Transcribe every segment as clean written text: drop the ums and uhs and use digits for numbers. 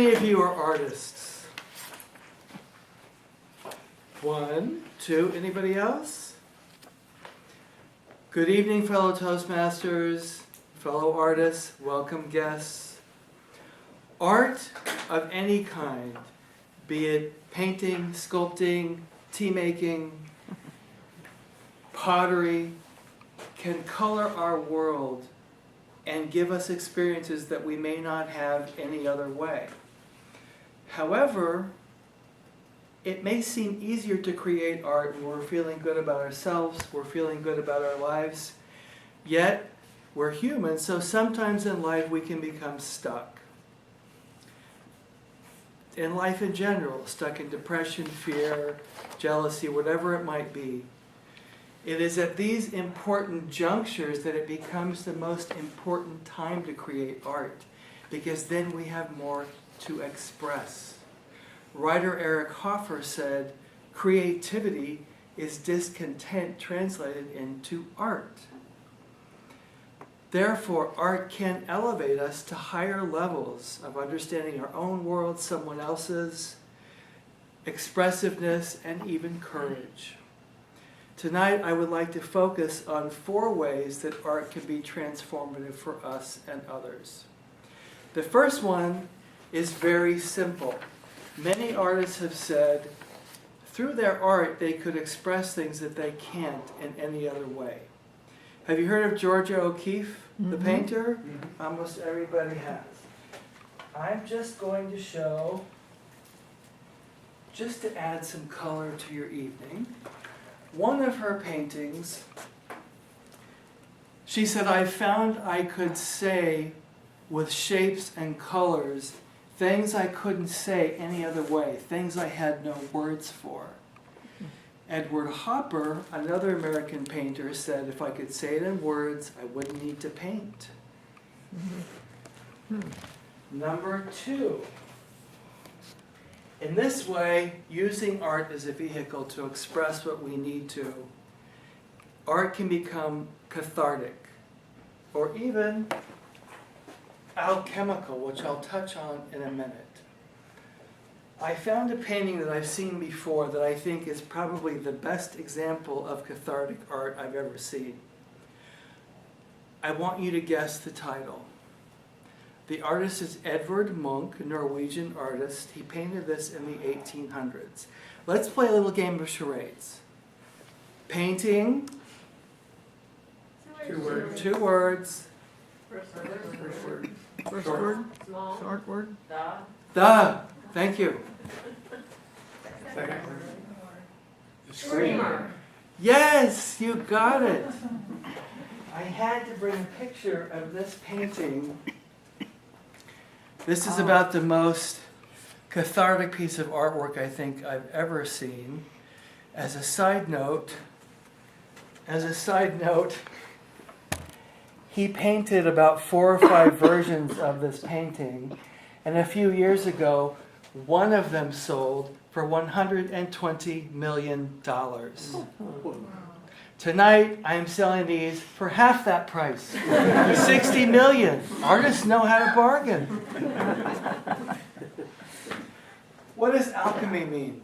many of you are artists? 1, 2, anybody else? Good evening, fellow Toastmasters, fellow artists, welcome guests. Art of any kind, be it painting, sculpting, tea making, pottery, can color our world and give us experiences that we may not have any other way. However, it may seem easier to create art when we're feeling good about ourselves, we're feeling good about our lives, yet we're human, so sometimes in life we can become stuck. In life in general, stuck in depression, fear, jealousy, whatever it might be. It is at these important junctures that it becomes the most important time to create art, because then we have more to express. Writer Eric Hoffer said, creativity is discontent translated into art. Therefore, art can elevate us to higher levels of understanding our own world, someone else's, expressiveness, and even courage. Tonight, I would like to focus on 4 ways that art can be transformative for us and others. The first one is very simple. Many artists have said, through their art, they could express things that they can't in any other way. Have you heard of Georgia O'Keeffe, the painter? Almost everybody has. I'm just going to show, just to add some color to your evening, one of her paintings. She said, I found I could say with shapes and colors things I couldn't say any other way, things I had no words for. Edward Hopper, another American painter, said, if I could say it in words, I wouldn't need to paint. Number 2. In this way, using art as a vehicle to express what we need to, art can become cathartic, or even alchemical, which I'll touch on in a minute. I found a painting that I've seen before that I think is probably the best example of cathartic art I've ever seen. I want you to guess the title. The artist is Edvard Munch, a Norwegian artist. He painted this in the 1800s. Let's play a little game of charades. Painting. 2 words. 2 words. First word. First word, Small. short word. The. Thank you. Second word. Screamer. Yes, you got it. I had to bring a picture of this painting. This is about the most cathartic piece of artwork I think I've ever seen. As a side note, he painted about 4 or 5 versions of this painting, and a few years ago, one of them sold for $120 million. Tonight, I am selling these for half that price, $60 million. Artists know how to bargain. What does alchemy mean?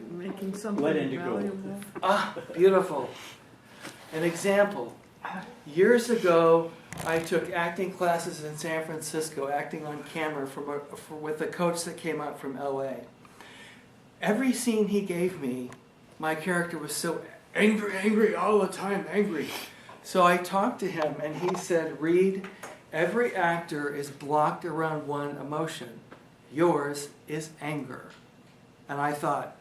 Making something Lead into gold. valuable. Ah, beautiful. An example. Years ago, I took acting classes in San Francisco, acting on camera with a coach that came out from LA. Every scene he gave me, my character was so angry all the time, angry. So I talked to him and he said, Reed, every actor is blocked around one emotion. Yours is anger. And I thought,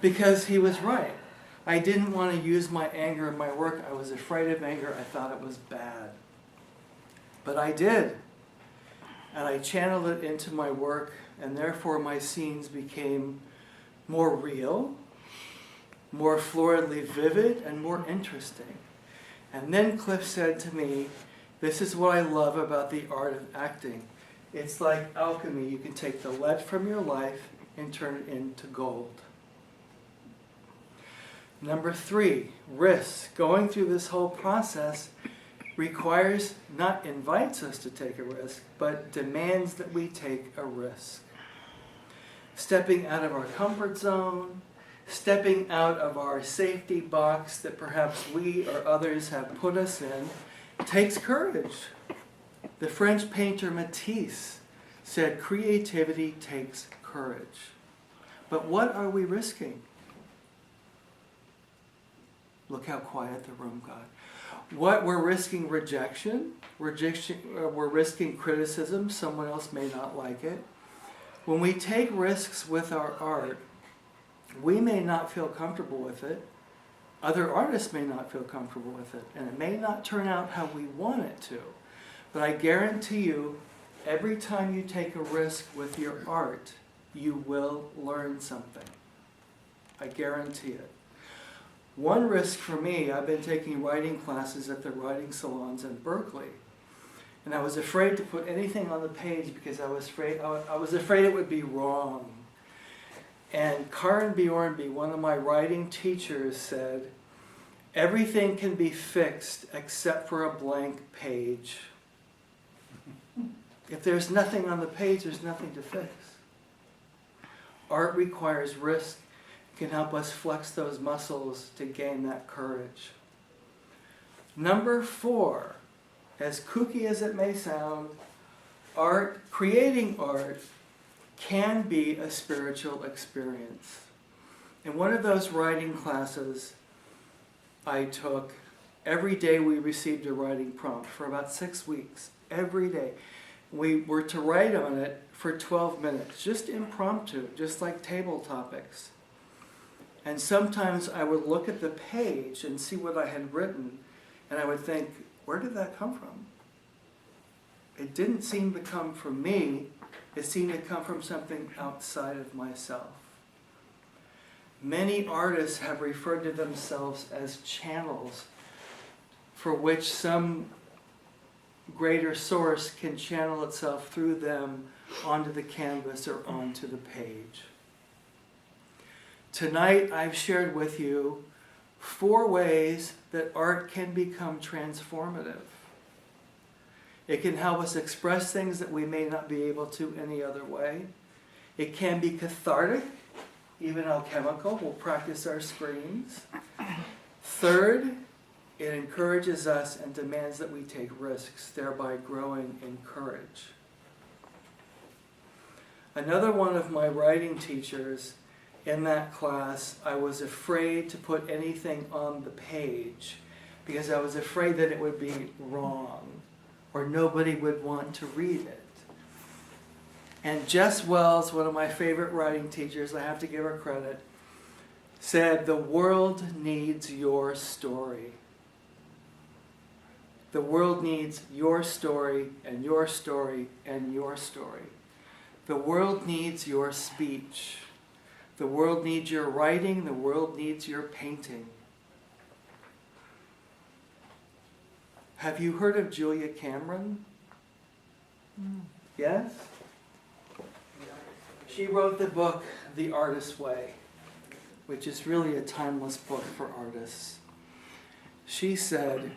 because he was right. I didn't want to use my anger in my work. I was afraid of anger. I thought it was bad. But I did. And I channeled it into my work, and therefore my scenes became more real, more floridly vivid, and more interesting. And then Cliff said to me, this is what I love about the art of acting. It's like alchemy. You can take the lead from your life and turn it into gold. Number 3, risks. Going through this whole process, requires, not invites us to take a risk, but demands that we take a risk. Stepping out of our comfort zone, stepping out of our safety box that perhaps we or others have put us in, takes courage. The French painter Matisse said, creativity takes courage. But what are we risking? Look how quiet the room got. What we're risking rejection, we're risking criticism, someone else may not like it. When we take risks with our art, we may not feel comfortable with it. Other artists may not feel comfortable with it, and it may not turn out how we want it to. But I guarantee you, every time you take a risk with your art, you will learn something. I guarantee it. One risk for me, I've been taking writing classes at the writing salons in Berkeley. And I was afraid to put anything on the page because I was afraid it would be wrong. And Karen Bjornby, one of my writing teachers, said, everything can be fixed except for a blank page. If there's nothing on the page, there's nothing to fix. Art requires risk. It can help us flex those muscles to gain that courage. Number 4, as kooky as it may sound, art, creating art, can be a spiritual experience. In one of those writing classes I took, every day we received a writing prompt for about 6 weeks, every day. We were to write on it for 12 minutes, just impromptu, just like table topics. And sometimes I would look at the page and see what I had written, and I would think, where did that come from? It didn't seem to come from me. It seemed to come from something outside of myself. Many artists have referred to themselves as channels for which some greater source can channel itself through them onto the canvas or onto the page. Tonight I've shared with you 4 ways that art can become transformative. It can help us express things that we may not be able to any other way. It can be cathartic, even alchemical. We'll practice our screens. Third, it encourages us and demands that we take risks, thereby growing in courage. Another one of my writing teachers, in that class, I was afraid to put anything on the page because I was afraid that it would be wrong or nobody would want to read it. And Jess Wells, one of my favorite writing teachers, I have to give her credit, said, the world needs your story. The world needs your story and your story and your story. The world needs your speech. The world needs your writing. The world needs your painting. Have you heard of Julia Cameron? Yes? She wrote the book, The Artist's Way, which is really a timeless book for artists. She said,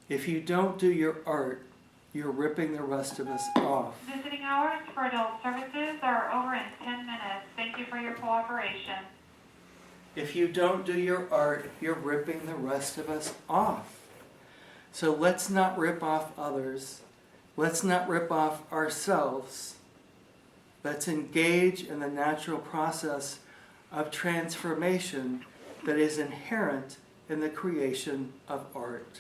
if you don't do your art, you're ripping the rest of us off. Visiting hours for adult services are over in 10 minutes. Thank you for your cooperation. If you don't do your art, you're ripping the rest of us off. So let's not rip off others. Let's not rip off ourselves. Let's engage in the natural process of transformation that is inherent in the creation of art.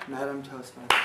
Madam Toastmaster.